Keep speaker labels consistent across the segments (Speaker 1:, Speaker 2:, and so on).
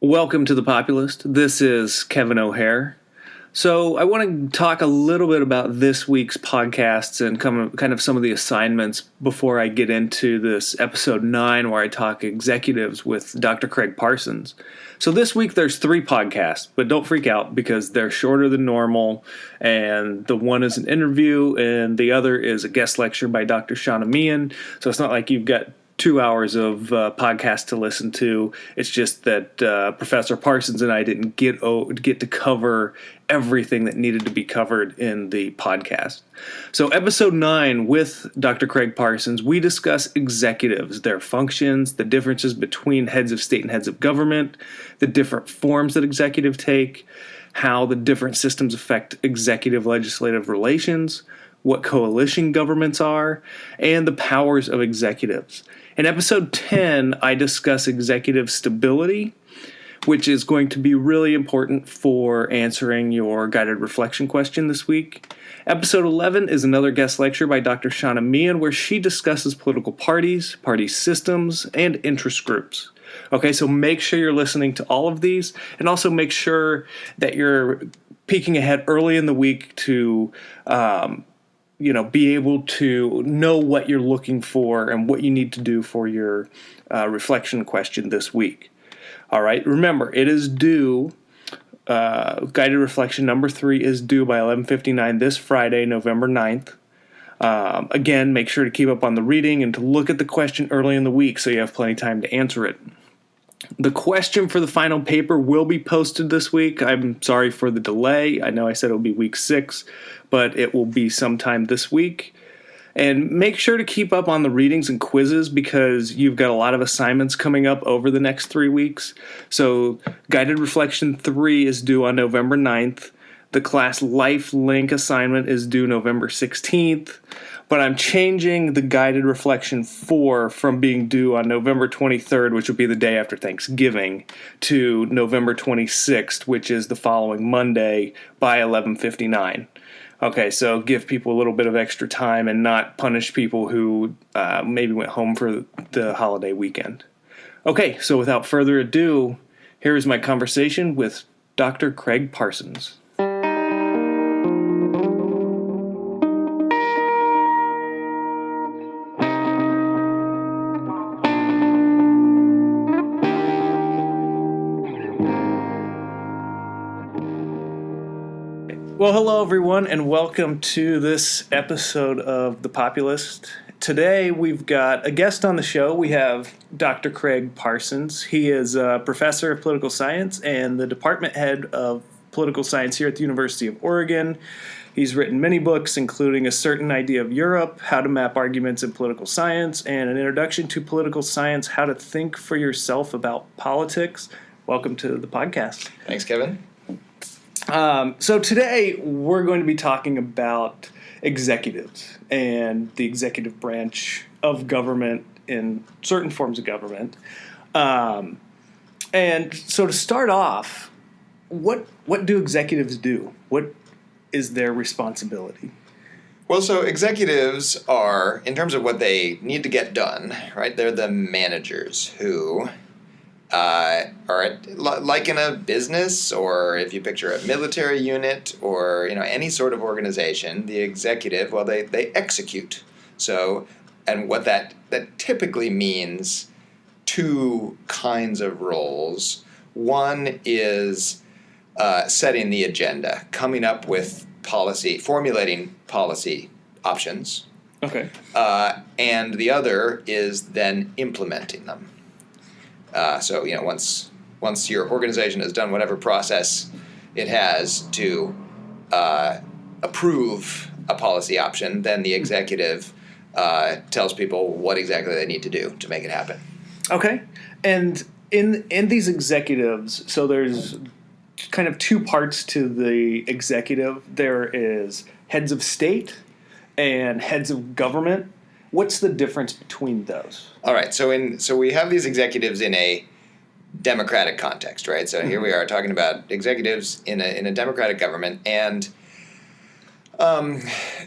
Speaker 1: Welcome to the Populist. This is Kevin O'Hare. So I want to talk a little bit about this week's podcasts and kind of some of the assignments before I get into this episode 9 where I talk executives with Dr. Craig Parsons. So this week there's 3 podcasts, but don't freak out because they're shorter than normal, and the one is an interview and the other is a guest lecture by Dr. Shauna Meehan. So it's not like you've got 2 hours of podcast to listen to. It's just that Professor Parsons and I didn't get to cover everything that needed to be covered in the podcast. So episode 9 with Dr. Craig Parsons, we discuss executives, their functions, the differences between heads of state and heads of government, the different forms that executives take, how the different systems affect executive-legislative relations, what coalition governments are, and the powers of executives. In episode 10, I discuss executive stability, which is going to be really important for answering your guided reflection question this week. Episode 11 is another guest lecture by Dr. Shauna Meehan, where she discusses political parties, party systems, and interest groups. Okay, so make sure you're listening to all of these, and also make sure that you're peeking ahead early in the week to be able to know what you're looking for and what you need to do for your reflection question this week. All right, remember, it is due, guided reflection number 3 is due by 11:59 this Friday, November 9th. Again, make sure to keep up on the reading and to look at the question early in the week so you have plenty of time to answer it. The question for the final paper will be posted this week. I'm sorry for the delay. I know I said it will be week 6, but it will be sometime this week. And make sure to keep up on the readings and quizzes because you've got a lot of assignments coming up over the next 3 weeks. So Guided Reflection 3 is due on November 9th. The class Life Link assignment is due November 16th. But I'm changing the Guided Reflection 4 from being due on November 23rd, which will be the day after Thanksgiving, to November 26th, which is the following Monday by 11:59. Okay, so give people a little bit of extra time and not punish people who maybe went home for the holiday weekend. Okay, so without further ado, here is my conversation with Dr. Craig Parsons. Well, hello, everyone, and welcome to this episode of The Populist. Today, we've got a guest on the show. We have Dr. Craig Parsons. He is a professor of political science and the department head of political science here at the University of Oregon. He's written many books, including A Certain Idea of Europe, How to Map Arguments in Political Science, and An Introduction to Political Science, How to Think for Yourself About Politics. Welcome to the podcast.
Speaker 2: Thanks, Kevin.
Speaker 1: So today we're going to be talking about executives and the executive branch of government in certain forms of government. And so to start off, what do executives do? What is their responsibility?
Speaker 2: Well, so executives are, in terms of what they need to get done, right? They're the managers who are like in a business, or if you picture a military unit, or any sort of organization, the executive, well, they execute. So, and what that typically means, 2 kinds of roles. One is setting the agenda, coming up with policy, formulating policy options.
Speaker 1: Okay.
Speaker 2: And the other is then implementing them. So once your organization has done whatever process it has to approve a policy option, then the executive tells people what exactly they need to do to make it happen.
Speaker 1: Okay. And in these executives, so there's kind of 2 parts to the executive. There is heads of state and heads of government. What's the difference between those?
Speaker 2: All right, so we have these executives in a democratic context, right? So here we are talking about executives in a democratic government, and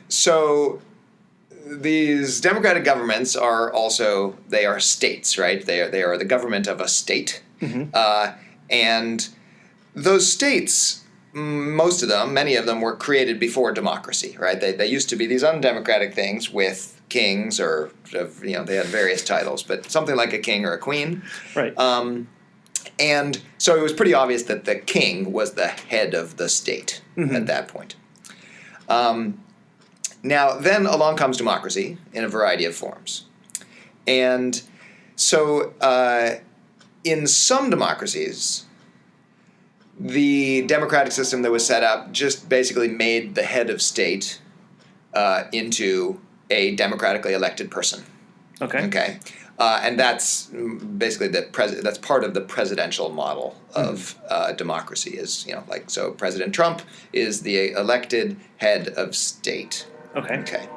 Speaker 2: so these democratic governments are also, they are states, right? They are the government of a state. Mm-hmm. And those states, most of them, many of them, were created before democracy, right? They used to be these undemocratic things with kings, or they had various titles, but something like a king or a queen.
Speaker 1: Right.
Speaker 2: And so it was pretty obvious that the king was the head of the state at that point. Now, then along comes democracy in a variety of forms. And so in some democracies, the democratic system that was set up just basically made the head of state into a democratically elected person. Okay. And that's basically that's part of the presidential model of democracy. So President Trump is the elected head of state. Okay.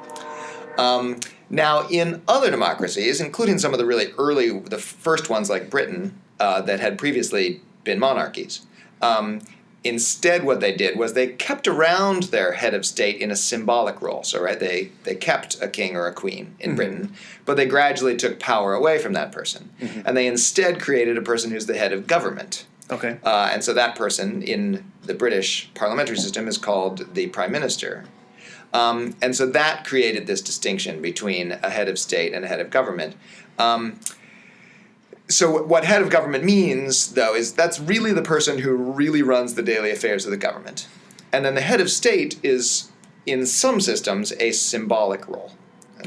Speaker 2: Now, in other democracies, including some of the really the first ones like Britain that had previously been monarchies, instead what they did was they kept around their head of state in a symbolic role. So, right, they kept a king or a queen in Britain, but they gradually took power away from that person. And they instead created a person who's the head of government.
Speaker 1: Okay.
Speaker 2: And so that person in the British parliamentary system is called the Prime Minister. And so that created this distinction between a head of state and a head of government. So what head of government means, though, is that's really the person who really runs the daily affairs of the government. And then the head of state is, in some systems, a symbolic role.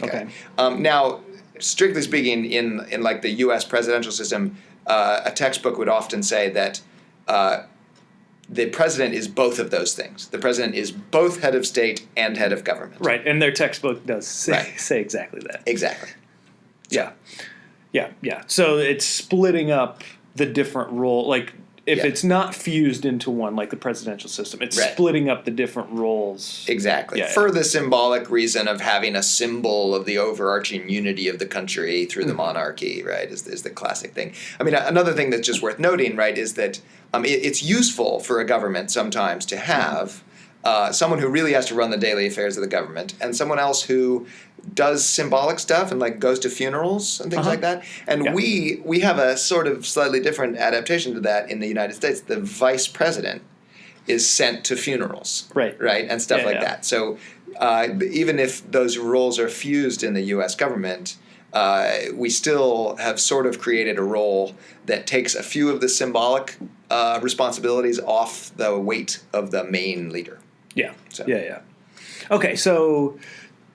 Speaker 2: Okay. Now, strictly speaking, in like the U.S. presidential system, a textbook would often say that the president is both of those things. The president is both head of state and head of government.
Speaker 1: Right, and their textbook does say exactly that.
Speaker 2: Exactly.
Speaker 1: Yeah. So it's splitting up the different role. Like, if it's not fused into one, like the presidential system, it's splitting up the different roles.
Speaker 2: Exactly. For the symbolic reason of having a symbol of the overarching unity of the country through the monarchy, right, is the classic thing. I mean, another thing that's just worth noting, right, is that it's useful for a government sometimes to have someone who really has to run the daily affairs of the government and someone else who does symbolic stuff and like goes to funerals and things like that. And we have a sort of slightly different adaptation to that in the United States. The vice president is sent to funerals, right, and stuff like that. So even if those roles are fused in the U.S. government, we still have sort of created a role that takes a few of the symbolic responsibilities off the weight of the main leader.
Speaker 1: Okay, so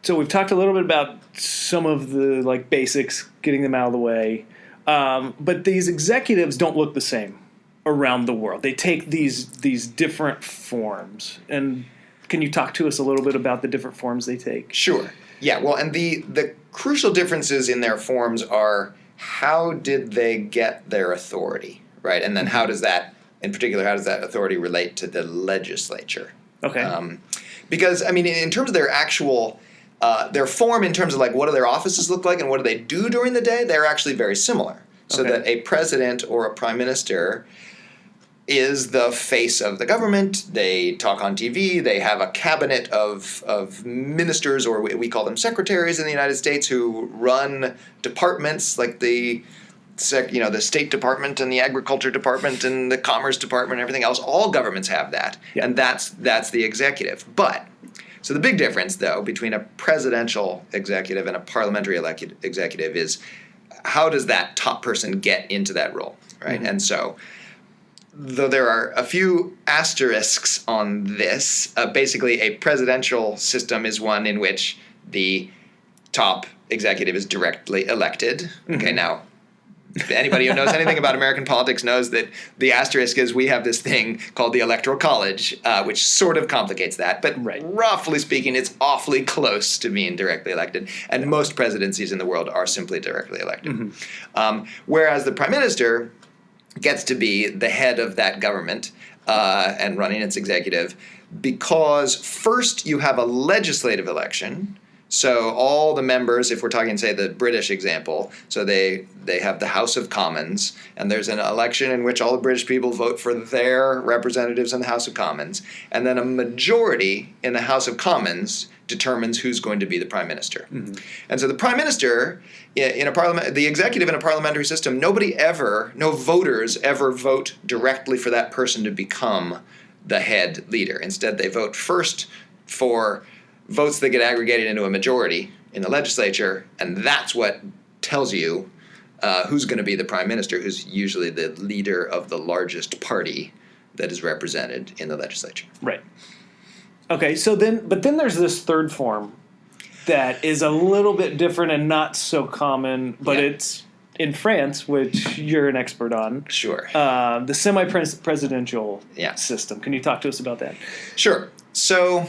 Speaker 1: we've talked a little bit about some of the like basics, getting them out of the way, but these executives don't look the same around the world. They take these different forms. And can you talk to us a little bit about the different forms they take? Sure.
Speaker 2: Yeah, well, and the crucial differences in their forms are how did they get their authority, right? And then how does that authority relate to the legislature?
Speaker 1: Okay.
Speaker 2: Because, I mean, in terms of their actual, their form in terms of like what do their offices look like and what do they do during the day, they're actually very similar. So that a president or a prime minister is the face of the government. They talk on TV. They have a cabinet of ministers, or we call them secretaries in the United States, who run departments like the State Department and the Agriculture Department and the Commerce Department and everything else. All governments have that, and that's the executive. But so the big difference, though, between a presidential executive and a parliamentary elected executive is how does that top person get into that role, right? And so, though there are a few asterisks on this, basically a presidential system is one in which the top executive is directly elected. Okay, now, anybody who knows anything about American politics knows that the asterisk is we have this thing called the Electoral College, which sort of complicates that. But roughly speaking, it's awfully close to being directly elected. And most presidencies in the world are simply directly elected. Whereas the prime minister gets to be the head of that government and running its executive because first you have a legislative election So all the members, if we're talking, say, the British example, so they have the House of Commons, and there's an election in which all the British people vote for their representatives in the House of Commons, and then a majority in the House of Commons determines who's going to be the prime minister. Mm-hmm. And so the prime minister in a parliament, the executive in a parliamentary system, no voters ever vote directly for that person to become the head leader. Instead, they vote first for votes that get aggregated into a majority in the legislature, and that's what tells you who's going to be the prime minister, who's usually the leader of the largest party that is represented in the legislature.
Speaker 1: Right. Okay, but then there's this third form that is a little bit different and not so common, but it's in France, which you're an expert on.
Speaker 2: Sure.
Speaker 1: The semi-presidential system. Can you talk to us about that?
Speaker 2: Sure. So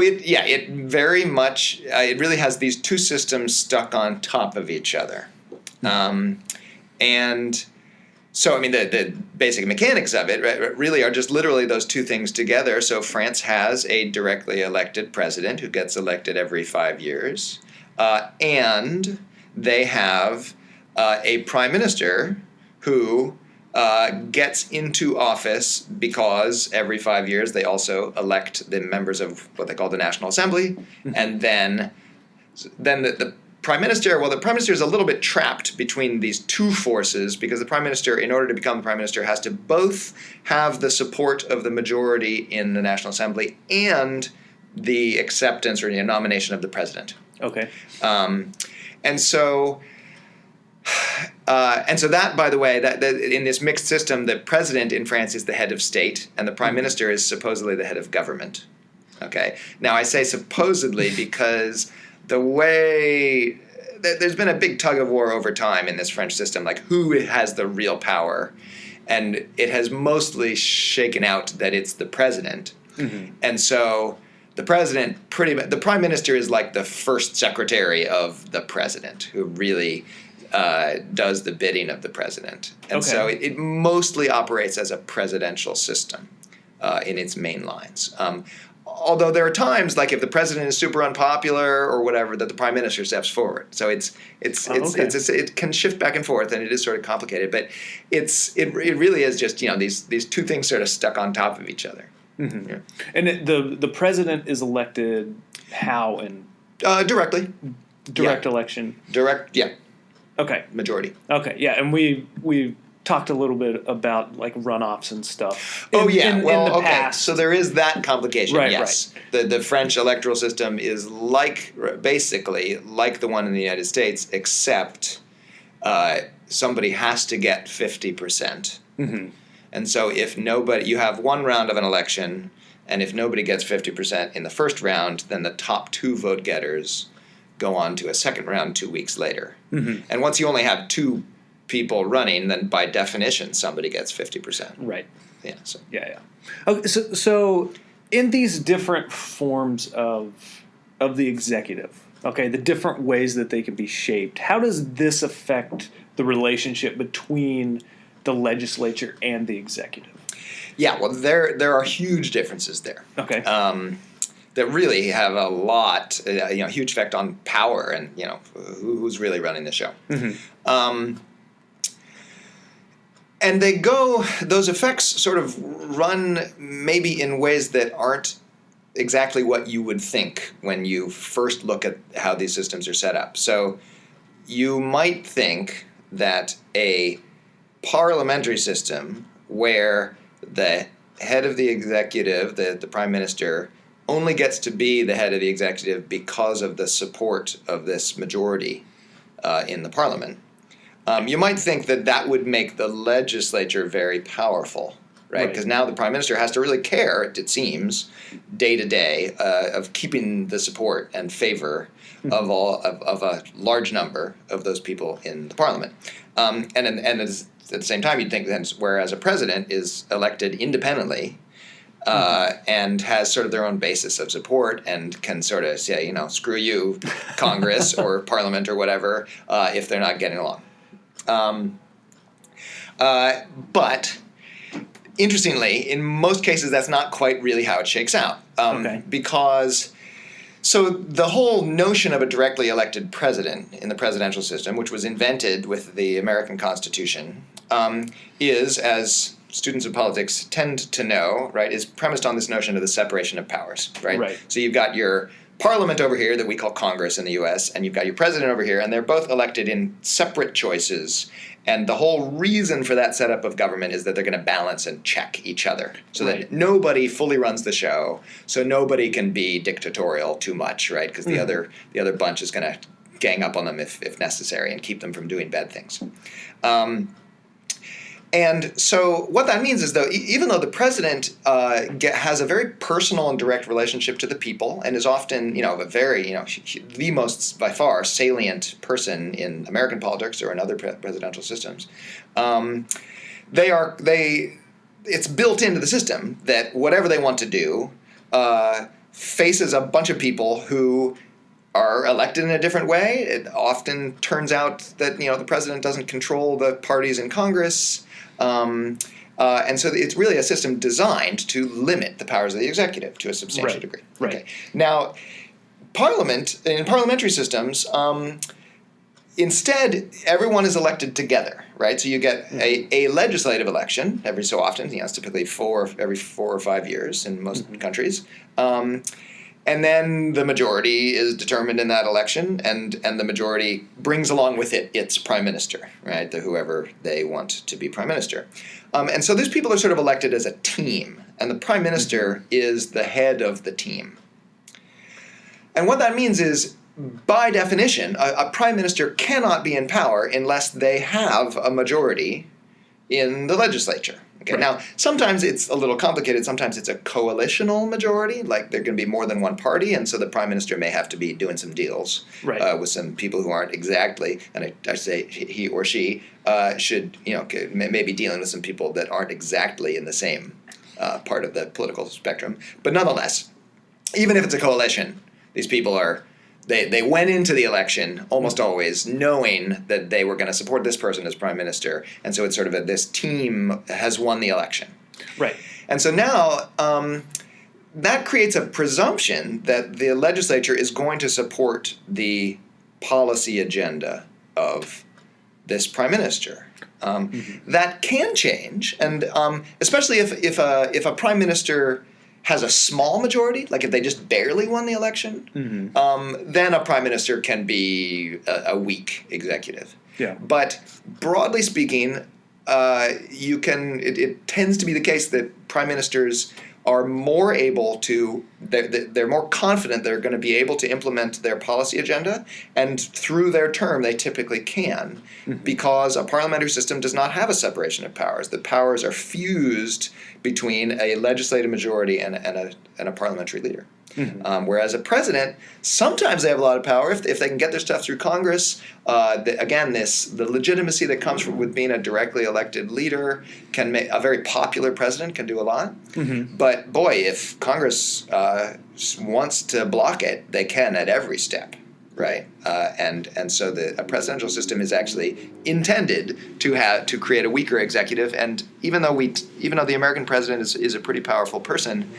Speaker 2: it very much it really has these two systems stuck on top of each other, and so I mean the basic mechanics of it really are just literally those two things together. So France has a directly elected president who gets elected every 5 years, and they have a prime minister who gets into office because every 5 years they also elect the members of what they call the National Assembly, and then the prime minister. Well, the prime minister is a little bit trapped between these two forces because the prime minister, in order to become the prime minister, has to both have the support of the majority in the National Assembly and the acceptance or nomination of the president.
Speaker 1: Okay.
Speaker 2: And so that, by the way, that in this mixed system, the president in France is the head of state, and the prime minister is supposedly the head of government. Okay. Now, I say supposedly because the way there's been a big tug of war over time in this French system, like who has the real power, and it has mostly shaken out that it's the president, and so the president the prime minister is like the first secretary of the president who really does the bidding of the president. And so it mostly operates as a presidential system in its main lines. Although there are times, like if the president is super unpopular or whatever, that the prime minister steps forward. So it can shift back and forth, and it is sort of complicated. But it really is just these two things sort of stuck on top of each other.
Speaker 1: Mm-hmm. Yeah. And the president is elected how and
Speaker 2: directly.
Speaker 1: Direct election.
Speaker 2: Direct, yeah.
Speaker 1: Okay.
Speaker 2: Majority.
Speaker 1: Okay, yeah, and we talked a little bit about like runoffs and stuff.
Speaker 2: In the past. So there is that complication.
Speaker 1: Right,
Speaker 2: yes. Right. The French electoral system is basically like the one in the United States, except somebody has to get 50%. Mm-hmm. And so if you have one round of an election, and if nobody gets 50% in the first round, then the top two vote getters go on to a second round 2 weeks later. Mm-hmm. And once you only have two people running, then by definition somebody gets 50%.
Speaker 1: Right.
Speaker 2: Yeah. So.
Speaker 1: Yeah. Okay. So in these different forms of the executive, okay, the different ways that they can be shaped, how does this affect the relationship between the legislature and the executive? Yeah.
Speaker 2: Well, there are huge differences there.
Speaker 1: Okay.
Speaker 2: That really have a lot, huge effect on power and who's really running the show. Mm-hmm. And those effects sort of run maybe in ways that aren't exactly what you would think when you first look at how these systems are set up. So you might think that a parliamentary system where the head of the executive, the prime minister, only gets to be the head of the executive because of the support of this majority in the parliament. You might think that would make the legislature very powerful, right? Because now the prime minister has to really care, it seems, day to day, of keeping the support and favor of a large number of those people in the parliament. And at the same time, you'd think that whereas a president is elected independently and has sort of their own basis of support and can sort of say, screw you, Congress or Parliament or whatever, if they're not getting along. But interestingly, in most cases, that's not quite really how it shakes out. Because, so the whole notion of a directly elected president in the presidential system, which was invented with the American Constitution, is, as students of politics tend to know, right, is premised on this notion of the separation of powers, right? So you've got your parliament over here that we call Congress in the U.S., and you've got your president over here, and they're both elected in separate choices. And the whole reason for that setup of government is that they're going to balance and check each other so that nobody fully runs the show, so nobody can be dictatorial too much, right? Because the other bunch is going to gang up on them if necessary and keep them from doing bad things. And so what that means is, though, even though the president has a very personal and direct relationship to the people and is often, a very, the most, by far, salient person in American politics or in other presidential systems, it's built into the system that whatever they want to do faces a bunch of people who are elected in a different way. It often turns out that, the president doesn't control the parties in Congress. And so it's really a system designed to limit the powers of the executive to a substantial degree. Okay. Now, in parliamentary systems, instead, everyone is elected together, right? So you get a legislative election every so often. It's typically every 4 or 5 years in most countries. And then the majority is determined in that election, and the majority brings along with it its prime minister, right? Whoever they want to be prime minister. And so these people are sort of elected as a team, and the prime minister is the head of the team. And what that means is, by definition, a prime minister cannot be in power unless they have a majority in the legislature. Okay. Now, sometimes it's a little complicated. Sometimes it's a coalitional majority, like there can be more than one party, and so the prime minister may have to be doing some deals with some people who aren't exactly, and I say he or she should, maybe dealing with some people that aren't exactly in the same part of the political spectrum. But nonetheless, even if it's a coalition, these people They went into the election almost always knowing that they were going to support this person as prime minister, and so it's sort of this team has won the election. Right. And so now that creates a presumption that the legislature is going to support the policy agenda of this prime minister. That can change, and especially if a prime minister has a small majority, like if they just barely won the election, then a prime minister can be a weak executive. Yeah. But broadly speaking, it tends to be the case that prime ministers are more able to, they're more confident they're going to be able to implement their policy agenda, and through their term they typically can, because a parliamentary system does not have a separation of powers. The powers are fused between a legislative majority and a parliamentary leader. Whereas a president, sometimes they have a lot of power if they can get their stuff through Congress. The legitimacy that comes with being a directly elected leader can make a very popular president can do a lot. But boy, if Congress wants to block it, they can at every step, right? And so a presidential system is actually intended to create a weaker executive. And even though the American president is a pretty powerful person,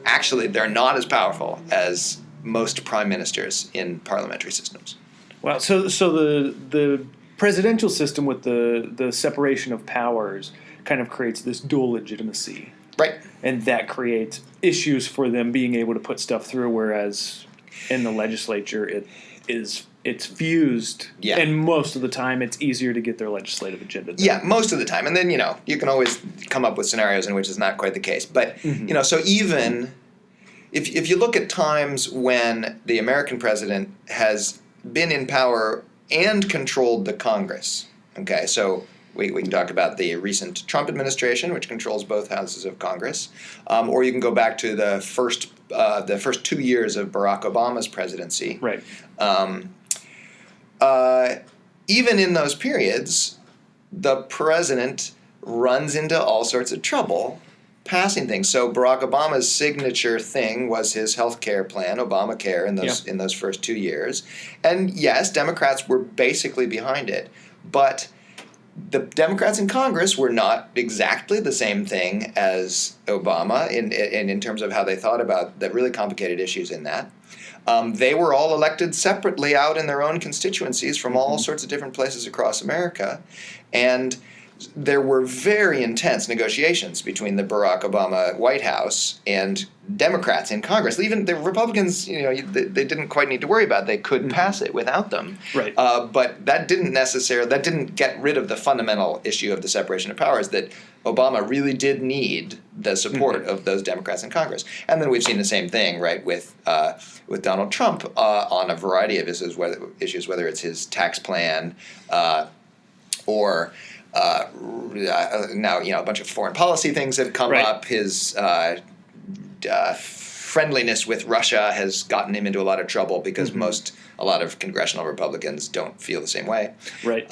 Speaker 2: actually, they're not as powerful as most prime ministers in parliamentary systems.
Speaker 1: Wow. So the presidential system with the separation of powers kind of creates this dual legitimacy.
Speaker 2: Right.
Speaker 1: And that creates issues for them being able to put stuff through, whereas in the legislature it's fused, and most of the time it's easier to get their legislative agenda done.
Speaker 2: Yeah, most of the time. And then, you can always come up with scenarios in which it's not quite the case. But, so even if you look at times when the American president has been in power and controlled the Congress, okay, so we can talk about the recent Trump administration, which controls both houses of Congress, or you can go back to the first 2 years of Barack Obama's presidency. Right. Even in those periods, the president runs into all sorts of trouble passing things. So Barack Obama's signature thing was his health care plan, Obamacare, in those first 2 years. And yes, Democrats were basically behind it. But the Democrats in Congress were not exactly the same thing as Obama in terms of how they thought about the really complicated issues in that. They were all elected separately out in their own constituencies from all sorts of different places across America. And there were very intense negotiations between the Barack Obama White House and Democrats in Congress. Even the Republicans, they didn't quite need to worry about it. They could pass it without them.
Speaker 1: Right.
Speaker 2: But that didn't get rid of the fundamental issue of the separation of powers, that Obama really did need the support of those Democrats in Congress. And then we've seen the same thing, right, with Donald Trump on a variety of issues, whether it's his tax plan or now a bunch of foreign policy things have come up. His friendliness with Russia has gotten him into a lot of trouble because a lot of congressional Republicans don't feel the same way.
Speaker 1: Right.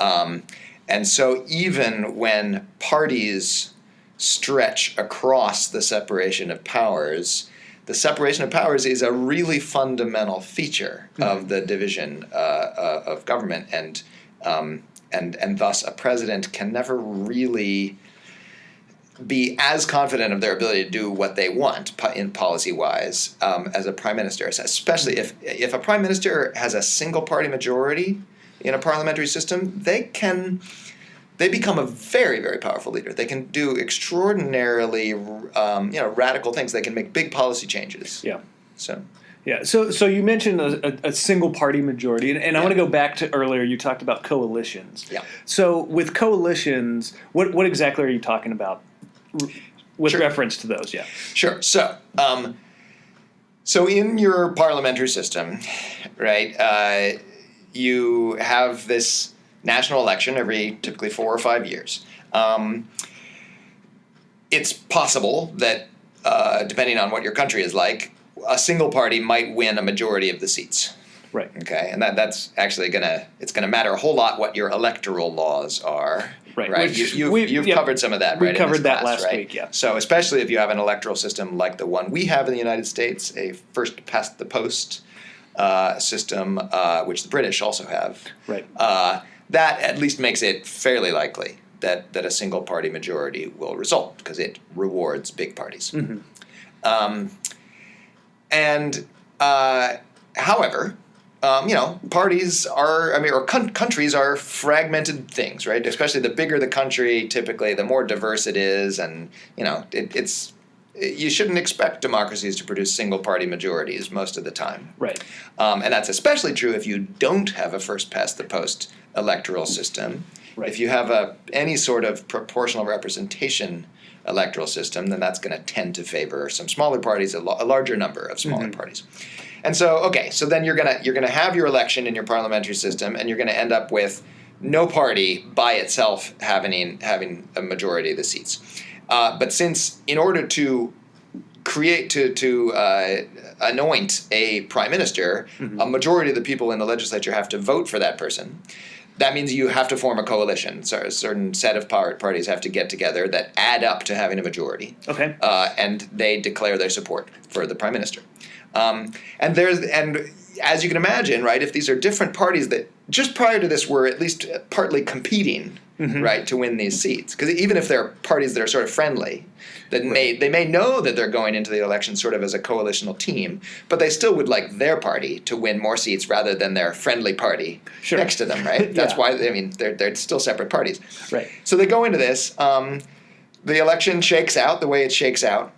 Speaker 2: And so even when parties stretch across the separation of powers, the separation of powers is a really fundamental feature of the division of government, and thus a president can never really be as confident of their ability to do what they want in policy-wise as a prime minister, especially if a prime minister has a single-party majority in a parliamentary system. They become a very, very powerful leader. They can do extraordinarily radical things. They can make big policy changes.
Speaker 1: Yeah.
Speaker 2: So.
Speaker 1: Yeah, so you mentioned a single-party majority, and I want to go back to earlier. You talked about coalitions.
Speaker 2: Yeah.
Speaker 1: So with coalitions, what exactly are you talking about with reference to those? Yeah.
Speaker 2: Sure. So, so in your parliamentary system, right, you have this national election every typically 4 or 5 years. It's possible that, depending on what your country is like, a single party might win a majority of the seats.
Speaker 1: Right.
Speaker 2: Okay, and that's actually it's gonna matter a whole lot what your electoral laws are.
Speaker 1: Right.
Speaker 2: Right. You've covered some of that.
Speaker 1: We
Speaker 2: right,
Speaker 1: covered that
Speaker 2: class,
Speaker 1: last week. Yeah.
Speaker 2: So especially if you have an electoral system like the one we have in the United States, a first past the post system, which the British also have. Right. That at least makes it fairly likely that a single party majority will result, because it rewards big parties. However, parties or countries are fragmented things, right? Especially the bigger the country, typically, the more diverse it is, and you shouldn't expect democracies to produce single-party majorities most of the time. Right. And that's especially true if you don't have a first-past-the-post electoral system. Right. If you have any sort of proportional representation electoral system, then that's going to tend to favor some smaller parties, a larger number of smaller parties. And so then you're gonna have your election in your parliamentary system, and you're going to end up with no party by itself having a majority of the seats. But since in order to anoint a prime minister, a majority of the people in the legislature have to vote for that person. That means you have to form a coalition. So a certain set of parties have to get together that add up to having a majority. Okay. And they declare their support for the prime minister. And as you can imagine, right, if these are different parties that just prior to this were at least partly competing, right, to win these seats, because even if they're parties that are sort of friendly, that they may know that they're going into the election sort of as a coalitional team, but they still would like their party to win more seats rather than their friendly party next to them, right? That's why they're still separate parties. Right. So they go into this. The election shakes out the way it shakes out.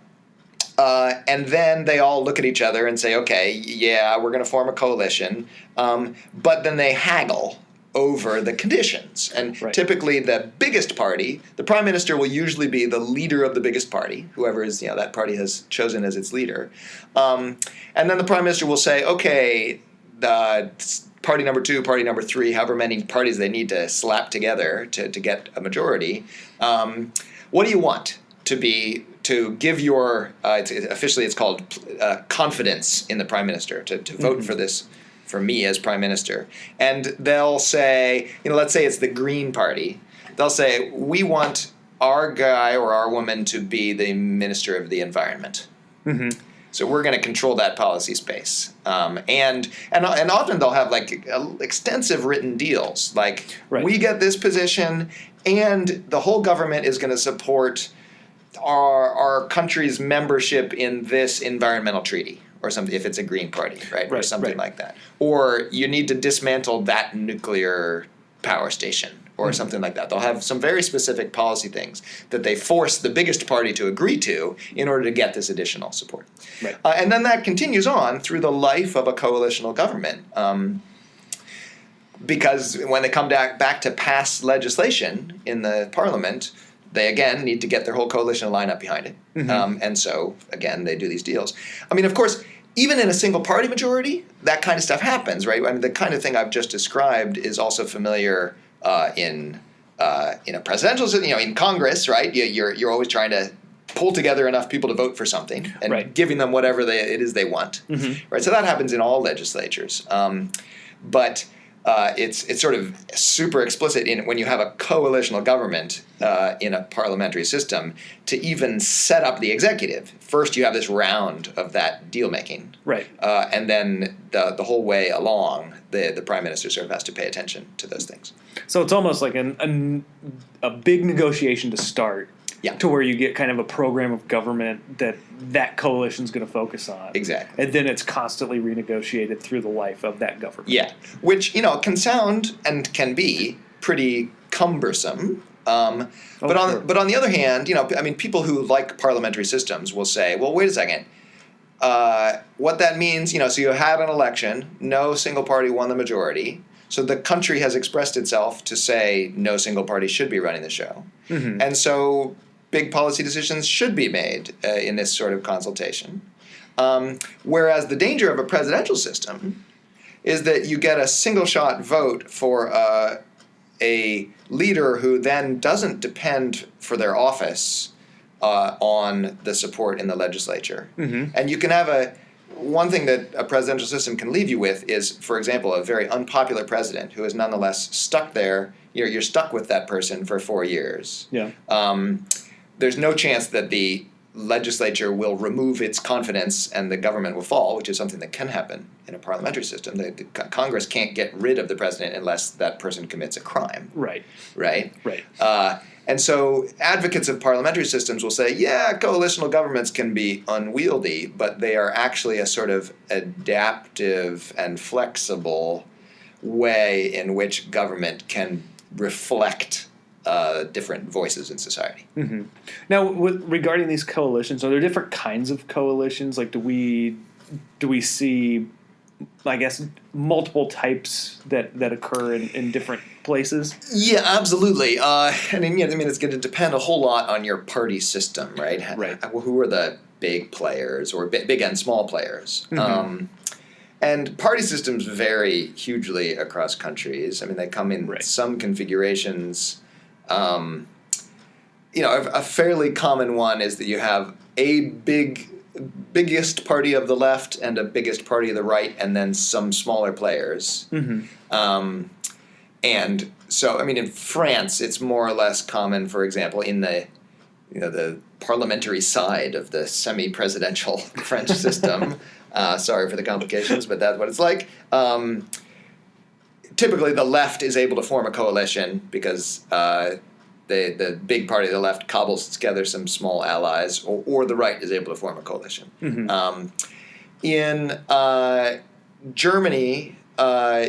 Speaker 2: And then they all look at each other and say, okay, yeah, we're going to form a coalition. But then they haggle over the conditions. And typically the biggest party, the prime minister will usually be the leader of the biggest party, whoever is that party has chosen as its leader. And then the prime minister will say, okay, party number 2, party number 3, however many parties they need to slap together to get a majority. What do you want to give your officially it's called confidence in the prime minister to vote for this, for me as prime minister? And they'll say, let's say it's the Green Party. They'll say, we want our guy or our woman to be the minister of the environment. So we're going to control that policy space. And often they'll have extensive written deals. We get this position, and the whole government is going to support our country's membership in this environmental treaty or something, if it's a Green Party, right? Or something like that. Or you need to dismantle that nuclear power station or something like that. They'll have some very specific policy things that they force the biggest party to agree to in order to get this additional support.
Speaker 1: Right.
Speaker 2: And then that continues on through the life of a coalitional government. Because when they come back to pass legislation in the parliament, they again need to get their whole coalition to line up behind it. And so, again, they do these deals. I mean, of course, even in a single party majority, that kind of stuff happens, right? I mean, the kind of thing I've just described is also familiar in a presidential system, in Congress, right? You're always trying to pull together enough people to vote for something and giving them whatever it is they want, right? So that happens in all legislatures. But it's sort of super explicit when you have a coalitional government in a parliamentary system to even set up the executive. First, you have this round of that deal making,
Speaker 1: right?
Speaker 2: And then the whole way along, the prime minister sort of has to pay attention to those things.
Speaker 1: So it's almost like a big negotiation to start.
Speaker 2: Yeah.
Speaker 1: To where you get kind of a program of government that coalition's going to focus on.
Speaker 2: Exactly.
Speaker 1: And then it's constantly renegotiated through the life of that government.
Speaker 2: Yeah, which, can sound and can be pretty cumbersome. But on the other hand, people who like parliamentary systems will say, well, wait a second. What that means, so you had an election, no single party won the majority. So the country has expressed itself to say no single party should be running the show. And so big policy decisions should be made in this sort of consultation. Whereas the danger of a presidential system is that you get a single-shot vote for a leader who then doesn't depend for their office on the support in the legislature. And you can have one thing that a presidential system can leave you with is, for example, a very unpopular president who is nonetheless stuck there. You're stuck with that person for 4 years.
Speaker 1: Yeah.
Speaker 2: There's no chance that the legislature will remove its confidence and the government will fall, which is something that can happen in a parliamentary system. The Congress can't get rid of the president unless that person commits a crime.
Speaker 1: Right.
Speaker 2: Right?
Speaker 1: Right.
Speaker 2: And so advocates of parliamentary systems will say, yeah, coalitional governments can be unwieldy, but they are actually a sort of adaptive and flexible way in which government can reflect different voices in society.
Speaker 1: Now, regarding these coalitions, are there different kinds of coalitions? Like, do we see, I guess, multiple types that occur in different places?
Speaker 2: Yeah, absolutely. It's going to depend a whole lot on your party system, right?
Speaker 1: Right.
Speaker 2: Who are the big players or big and small players? And party systems vary hugely across countries. they come in some configurations. A fairly common one is that you have a biggest party of the left and a biggest party of the right, and then some smaller players. And so, in France, it's more or less common, for example, in the parliamentary side of the semi-presidential French system. Sorry for the complications, but that's what it's like. Typically, the left is able to form a coalition because the big party of the left cobbles together some small allies, or the right is able to form a coalition. In Germany,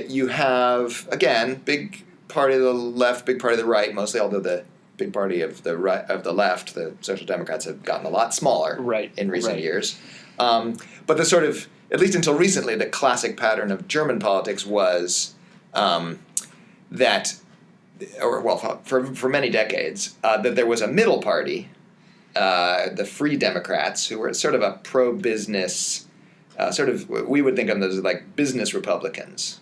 Speaker 2: you have, again, big party of the left, big party of the right, mostly, although the big party of the right, of the left, the Social Democrats, have gotten a lot smaller in recent years. But the sort of, at least until recently, the classic pattern of German politics was for many decades, that there was a middle party, the Free Democrats, who were sort of a pro-business, we would think of them as like business Republicans,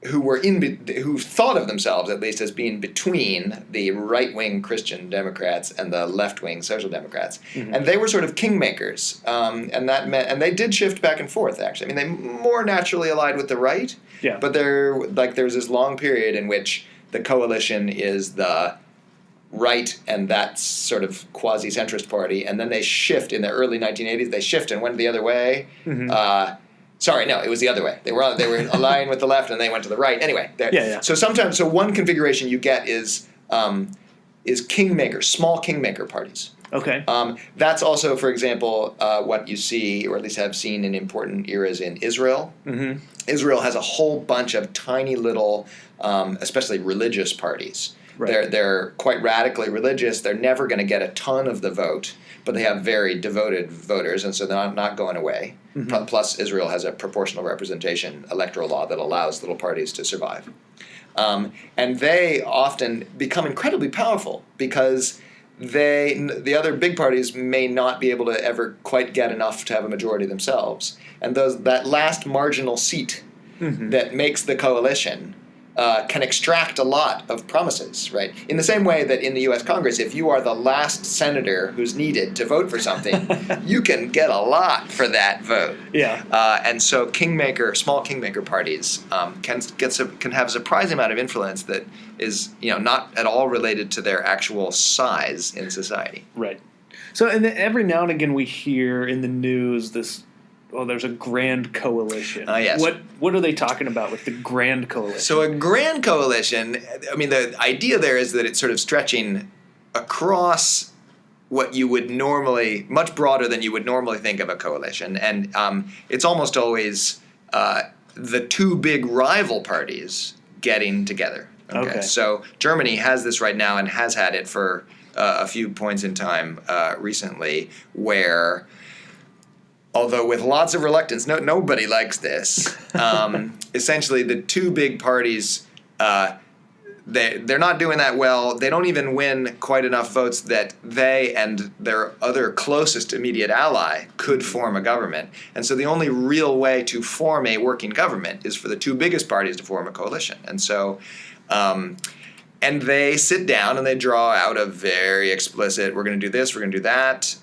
Speaker 2: who thought of themselves at least as being between the right-wing Christian Democrats and the left-wing Social Democrats, and they were sort of kingmakers, and that meant, and they did shift back and forth. Actually, they more naturally allied with the right, but there's this long period in which the coalition is the right and that sort of quasi-centrist party, and then they shift in the early 1980s. They shift and went the other way. Sorry, no, it was the other way. They were aligned with the left, and they went to the right. Anyway, So one configuration you get is kingmaker, small kingmaker parties.
Speaker 1: Okay.
Speaker 2: That's also, for example, what you see, or at least have seen in important eras in Israel. Mm-hmm. Israel has a whole bunch of tiny little, especially religious parties. Right. They're quite radically religious. They're never going to get a ton of the vote, but they have very devoted voters, and so they're not going away. Mm-hmm. Plus, Israel has a proportional representation electoral law that allows little parties to survive. And they often become incredibly powerful because the other big parties may not be able to ever quite get enough to have a majority themselves. And that last marginal seat that makes the coalition can extract a lot of promises, right? In the same way that in the U.S. Congress, if you are the last senator who's needed to vote for something, you can get a lot for that vote.
Speaker 1: Yeah.
Speaker 2: And so small kingmaker parties can have a surprising amount of influence that is, not at all related to their actual size in society.
Speaker 1: Right. So every now and again we hear in the news this. Oh, there's a grand coalition.
Speaker 2: Yes.
Speaker 1: What are they talking about with the grand coalition?
Speaker 2: So a grand coalition, I mean, the idea there is that it's sort of stretching across what you would normally, much broader than you would normally think of a coalition. And it's almost always the two big rival parties getting together. Okay. So Germany has this right now and has had it for a few points in time recently where... Although with lots of reluctance, nobody likes this. Essentially, the two big parties, they're not doing that well. They don't even win quite enough votes that they and their other closest immediate ally could form a government. And so the only real way to form a working government is for the two biggest parties to form a coalition. And so... And they sit down and they draw out a very explicit, we're going to do this, we're going to do that,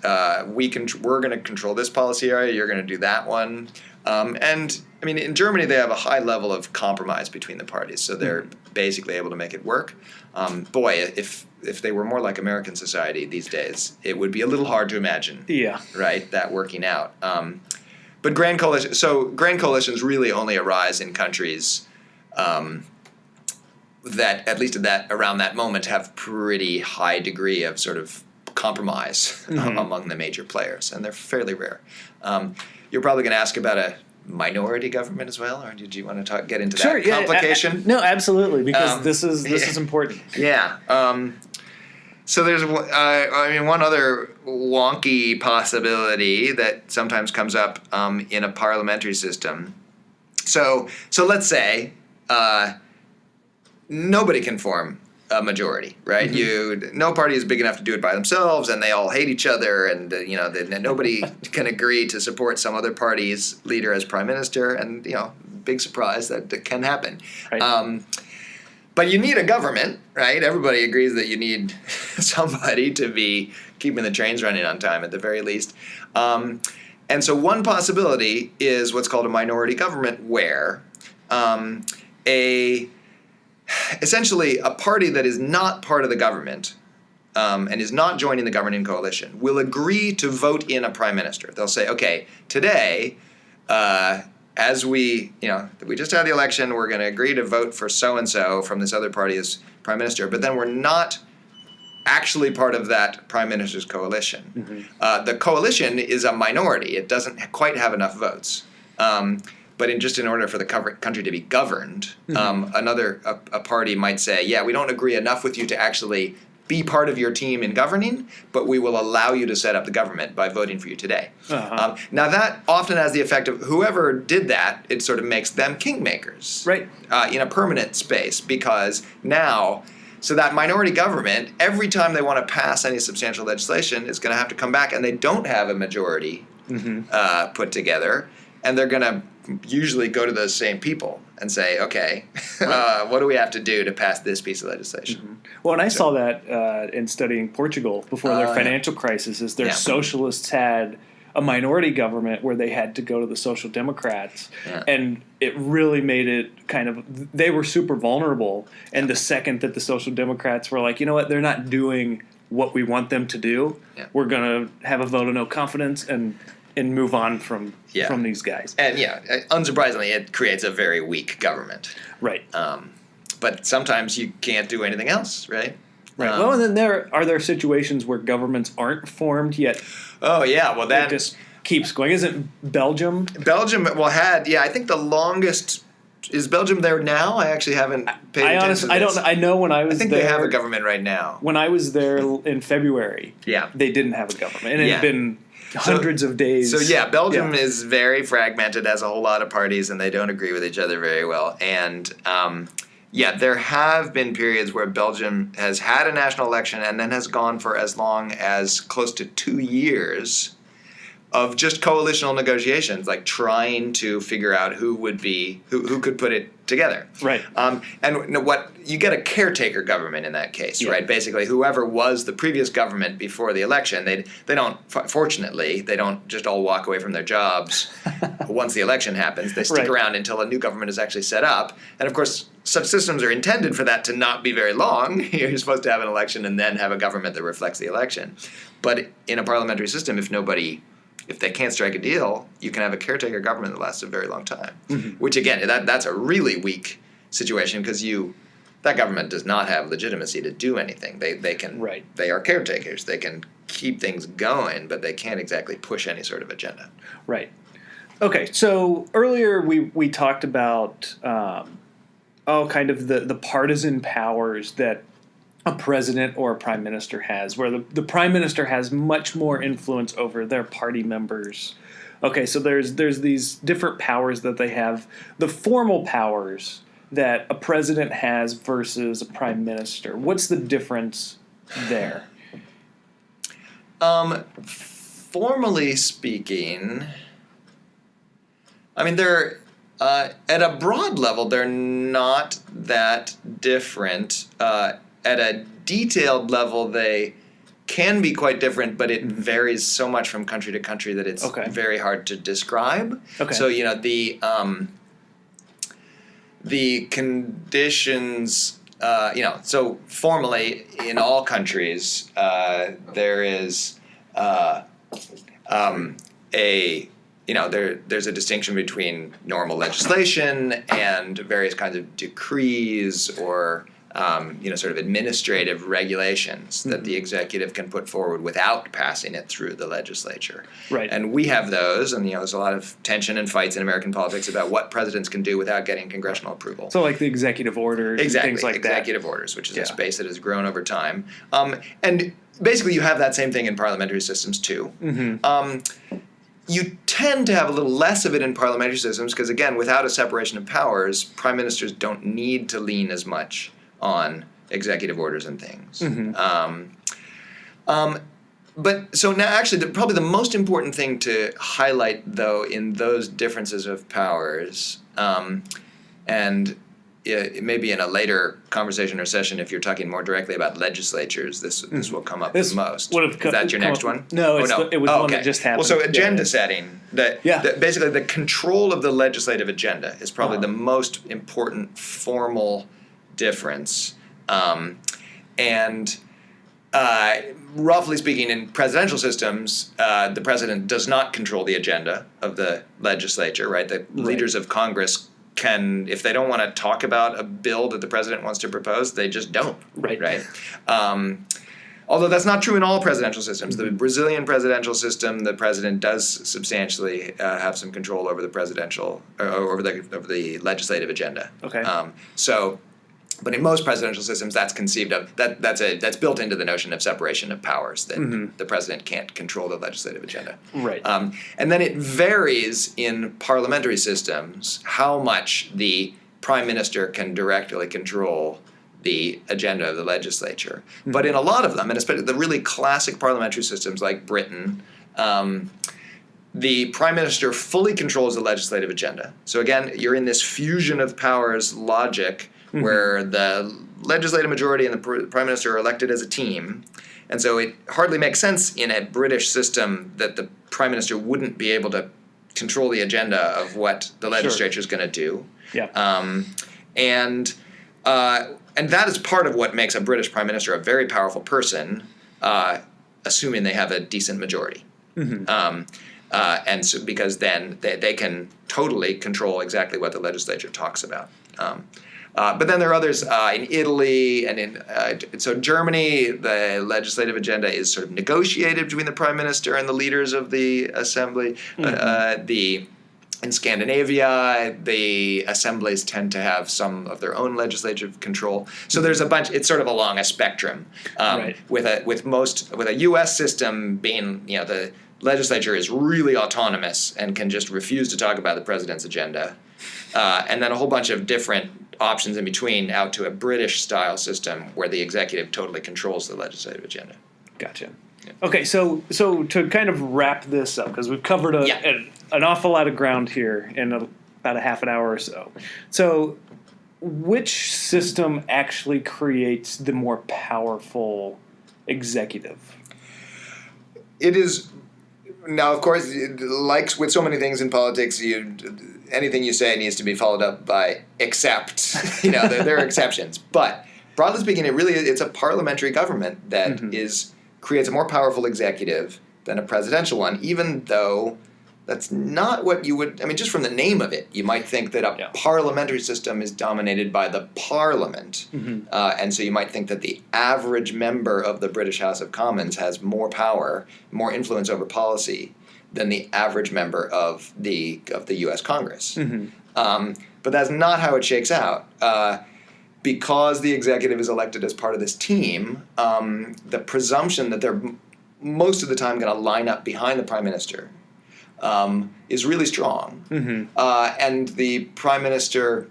Speaker 2: we're going to control this policy area, you're going to do that one. And, I mean, in Germany they have a high level of compromise between the parties, so they're basically able to make it work. If they were more like American society these days, it would be a little hard to imagine, right, that working out. But grand coalitions really only arise in countries... that at least around that moment have pretty high degree of sort of compromise among the major players, and they're fairly rare. You're probably going to ask about a minority government as well, or did you want to get into that complication?
Speaker 1: No, absolutely, because this is important.
Speaker 2: Yeah. So there's one other wonky possibility that sometimes comes up in a parliamentary system. So let's say. Nobody can form a majority, right? No party is big enough to do it by themselves, and they all hate each other, and nobody can agree to support some other party's leader as prime minister, and big surprise that can happen. Right. But you need a government, right? Everybody agrees that you need somebody to be keeping the trains running on time at the very least. And so one possibility is what's called a minority government, where essentially a party that is not part of the government and is not joining the governing coalition will agree to vote in a prime minister. They'll say, okay, today, as we just had the election, we're going to agree to vote for so-and-so from this other party as prime minister, but then we're not actually part of that prime minister's coalition. The coalition is a minority. It doesn't quite have enough votes. But in order for the country to be governed, a party might say, yeah, we don't agree enough with you to actually be part of your team in governing, but we will allow you to set up the government by voting for you today. Now that often has the effect of whoever did that, it sort of makes them kingmakers,
Speaker 1: right?
Speaker 2: In a permanent space, because now, so that minority government, every time they want to pass any substantial legislation, is going to have to come back, and they don't have a majority put together, and they're going to usually go to those same people and say, okay, what do we have to do to pass this piece of legislation?
Speaker 1: Well, and I saw that in studying Portugal before their financial crisis, is their socialists had a minority government where they had to go to the Social Democrats, and it really made it kind of, they were super vulnerable, and the second that the Social Democrats were like, you know what, they're not doing what we want them to do, we're going to have a vote of no confidence, and and move on from
Speaker 2: Yeah.
Speaker 1: these guys.
Speaker 2: And unsurprisingly, it creates a very weak government.
Speaker 1: Right.
Speaker 2: But sometimes you can't do anything else, right?
Speaker 1: Right. Well, and then there situations where governments aren't formed yet.
Speaker 2: Oh yeah. Well, that
Speaker 1: it just keeps going. Isn't Belgium?
Speaker 2: Belgium I think the longest. Is Belgium there now? I actually haven't paid attention to this.
Speaker 1: I know when I was
Speaker 2: I think
Speaker 1: there,
Speaker 2: they have a government right now.
Speaker 1: When I was there in February, they didn't have a government. And it had been hundreds of days.
Speaker 2: So Belgium is very fragmented, has a whole lot of parties, and they don't agree with each other very well. And there have been periods where Belgium has had a national election and then has gone for as long as close to 2 years of just coalitional negotiations, like trying to figure out who could put it together.
Speaker 1: Right.
Speaker 2: And what you get a caretaker government in that case, right? Basically, whoever was the previous government before the election, they don't. Fortunately, they don't just all walk away from their jobs once the election happens. They stick around until a new government is actually set up. And of course, such systems are intended for that to not be very long. You're supposed to have an election and then have a government that reflects the election. But in a parliamentary system, if they can't strike a deal, you can have a caretaker government that lasts a very long time. Mm-hmm. Which again, that's a really weak situation because that government does not have legitimacy to do anything. They are caretakers. They can keep things going, but they can't exactly push any sort of agenda.
Speaker 1: Right. Okay. So earlier we talked about kind of the partisan powers that a president or a prime minister has, where the prime minister has much more influence over their party members. Okay, so there's these different powers that they have. The formal powers that a president has versus a prime minister. What's the difference there?
Speaker 2: Formally speaking, I mean, they're at a broad level, they're not that different. At a detailed level, they can be quite different, but it varies so much from country to country that it's very hard to describe. Okay. So the conditions, so formally in all countries, there is there's a distinction between normal legislation and various kinds of decrees or sort of administrative regulations that the executive can put forward without passing it through the legislature. Right. And we have those, and there's a lot of tension and fights in American politics about what presidents can do without getting congressional approval.
Speaker 1: So like the executive orders and things like that.
Speaker 2: Executive orders, which is a space that has grown over time. And basically you have that same thing in parliamentary systems too. Mm-hmm. You tend to have a little less of it in parliamentary systems because, again, without a separation of powers, prime ministers don't need to lean as much on executive orders and things. Mm-hmm. But so now actually probably the most important thing to highlight, though, in those differences of powers, and maybe in a later conversation or session, if you're talking more directly about legislatures, this will come up the most. Is that your next one?
Speaker 1: No, it was one that just happened.
Speaker 2: Well, so agenda setting, basically the control of the legislative agenda is probably the most important formal difference. Roughly speaking, in presidential systems, the president does not control the agenda of the legislature, right? The leaders of Congress can, if they don't want to talk about a bill that the president wants to propose, they just don't. Right. Although that's not true in all presidential systems. The Brazilian presidential system, the president does substantially have some control over the presidential or over the legislative agenda. Okay. But in most presidential systems, that's conceived of that's built into the notion of separation of powers, that the president can't control the legislative agenda. Right. And then it varies in parliamentary systems how much the prime minister can directly control the agenda of the legislature. Mm-hmm. But in a lot of them, and especially the really classic parliamentary systems like Britain, the prime minister fully controls the legislative agenda. So again, you're in this fusion of powers logic where the legislative majority and the prime minister are elected as a team. And so it hardly makes sense in a British system that the prime minister wouldn't be able to control the agenda of what the legislature is going to do. Yeah. And that is part of what makes a British prime minister a very powerful person, assuming they have a decent majority. Mm-hmm. And so, because then they can totally control exactly what the legislature talks about. But then there are others in Italy and so Germany. The legislative agenda is sort of negotiated between the prime minister and the leaders of the assembly. In Scandinavia, the assemblies tend to have some of their own legislative control. So there's a bunch. It's sort of along a spectrum. With a U.S. system being, the legislature is really autonomous and can just refuse to talk about the president's agenda, and then a whole bunch of different options in between out to a British-style system where the executive totally controls the legislative agenda.
Speaker 1: Gotcha. Okay, so to kind of wrap this up, because we've covered an awful lot of ground here in about a half an hour or so. So which system actually creates the more powerful executive?
Speaker 2: It is, now of course, like with so many things in politics, anything you say needs to be followed up by except, there are exceptions. But broadly speaking, it's a parliamentary government that creates a more powerful executive than a presidential one, even though that's not what you would, just from the name of it, you might think that a parliamentary system is dominated by the parliament. And so you might think that the average member of the British House of Commons has more power, more influence over policy than the average member of the U.S. Congress. But that's not how it shakes out. Because the executive is elected as part of this team, the presumption that they're most of the time going to line up behind the prime minister is really strong. And the prime minister,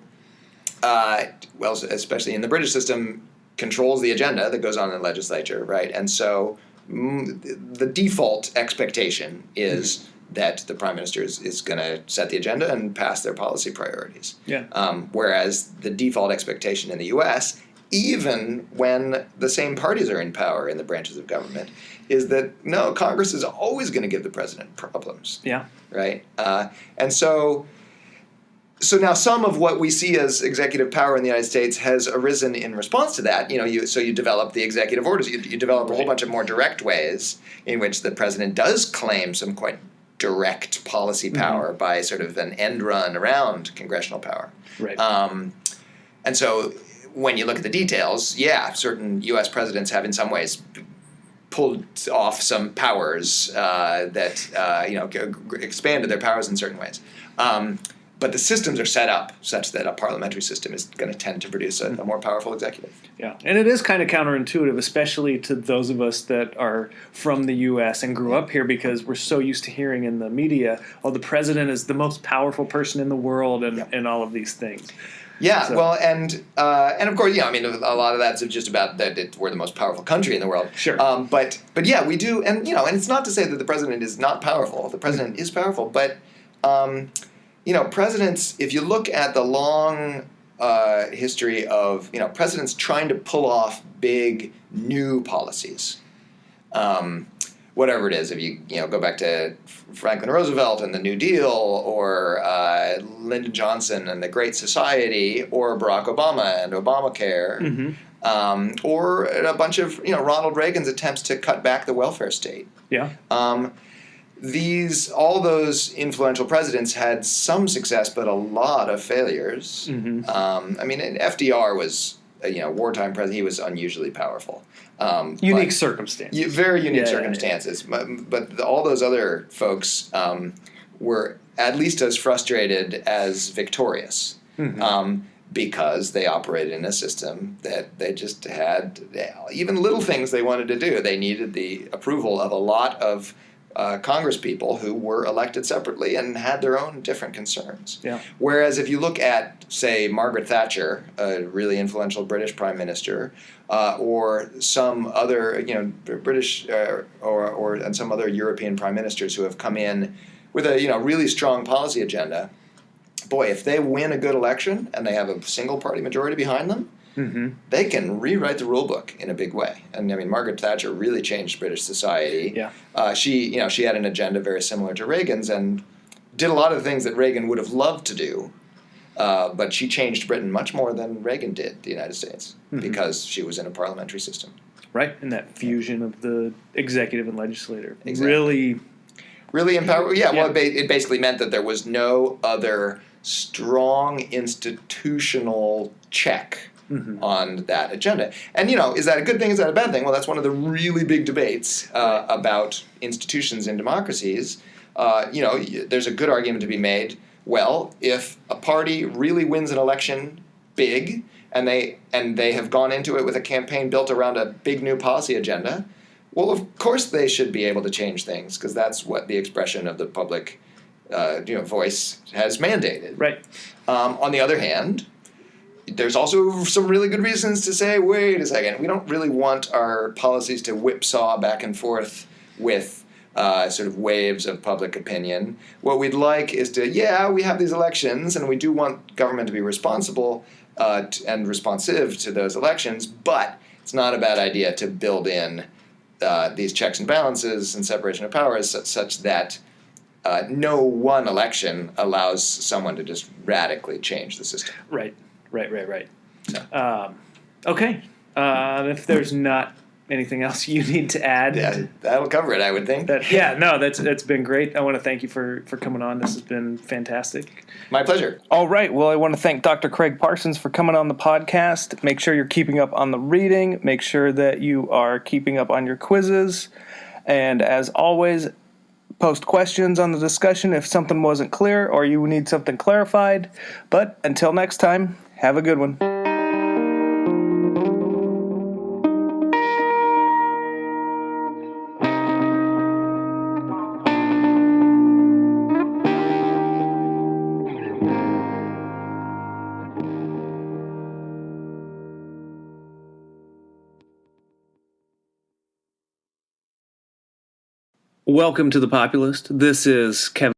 Speaker 2: especially in the British system, controls the agenda that goes on in the legislature, right? And so the default expectation is that the prime minister is going to set the agenda and pass their policy priorities. Whereas the default expectation in the U.S., even when the same parties are in power in the branches of government, is that, no, Congress is always going to give the president problems. Right? And so now some of what we see as executive power in the United States has arisen in response to that. You develop the executive orders. You develop a whole bunch of more direct ways in which the president does claim some quite direct policy power by sort of an end run around congressional power. And so when you look at the details, certain U.S. presidents have in some ways pulled off some powers that expanded their powers in certain ways. But the systems are set up such that a parliamentary system is going to tend to produce a more powerful executive.
Speaker 1: And it is kind of counterintuitive, especially to those of us that are from the U.S. and grew up here, because we're so used to hearing in the media, the president is the most powerful person in the world and all of these things.
Speaker 2: And of course, a lot of that's just about that we're the most powerful country in the world. But we do, and it's not to say that the president is not powerful. The president is powerful, but presidents, if you look at the long history of, presidents trying to pull off big new policies, whatever it is, if you go back to Franklin Roosevelt and the New Deal, or Lyndon Johnson and the Great Society, or Barack Obama and Obamacare, or a bunch of Ronald Reagan's attempts to cut back the welfare state. All those influential presidents had some success, but a lot of failures. FDR was a wartime president. He was unusually powerful.
Speaker 1: Unique circumstances.
Speaker 2: Very unique circumstances. But all those other folks were at least as frustrated as victorious. Because they operated in a system that they just had even little things they wanted to do. They needed the approval of a lot of Congress people who were elected separately and had their own different concerns. Whereas if you look at, say, Margaret Thatcher, a really influential British prime minister, or some other, British and some other European prime ministers who have come in with a really strong policy agenda, boy, if they win a good election and they have a single party majority behind them, they can rewrite the rule book in a big way. And Margaret Thatcher really changed British society. She had an agenda very similar to Reagan's and did a lot of the things that Reagan would have loved to do. But she changed Britain much more than Reagan did the United States because she was in a parliamentary system.
Speaker 1: And that fusion of the executive and legislature really
Speaker 2: Really empower. Yeah, well, it basically meant that there was no other strong institutional check on that agenda. And, is that a good thing? Is that a bad thing? Well, that's one of the really big debates about institutions in democracies. There's a good argument to be made. Well, if a party really wins an election big, and they have gone into it with a campaign built around a big new policy agenda, well, of course they should be able to change things, because that's what the expression of the public voice has mandated.
Speaker 1: Right.
Speaker 2: On the other hand, there's also some really good reasons to say, wait a second, we don't really want our policies to whipsaw back and forth with sort of waves of public opinion. What we'd like is we have these elections, and we do want government to be responsible and responsive to those elections, but it's not a bad idea to build in these checks and balances and separation of powers such that no one election allows someone to just radically change the system.
Speaker 1: Right.
Speaker 2: So.
Speaker 1: Okay. If there's not anything else you need to add,
Speaker 2: that'll cover it, I would think.
Speaker 1: That's been great. I want to thank you for coming on. This has been fantastic.
Speaker 2: My pleasure.
Speaker 1: All right. Well, I want to thank Dr. Craig Parsons for coming on the podcast. Make sure you're keeping up on the reading. Make sure that you are keeping up on your quizzes. And as always, post questions on the discussion if something wasn't clear or you need something clarified. But until next time, have a good one. Welcome to the Populist. This is Kevin.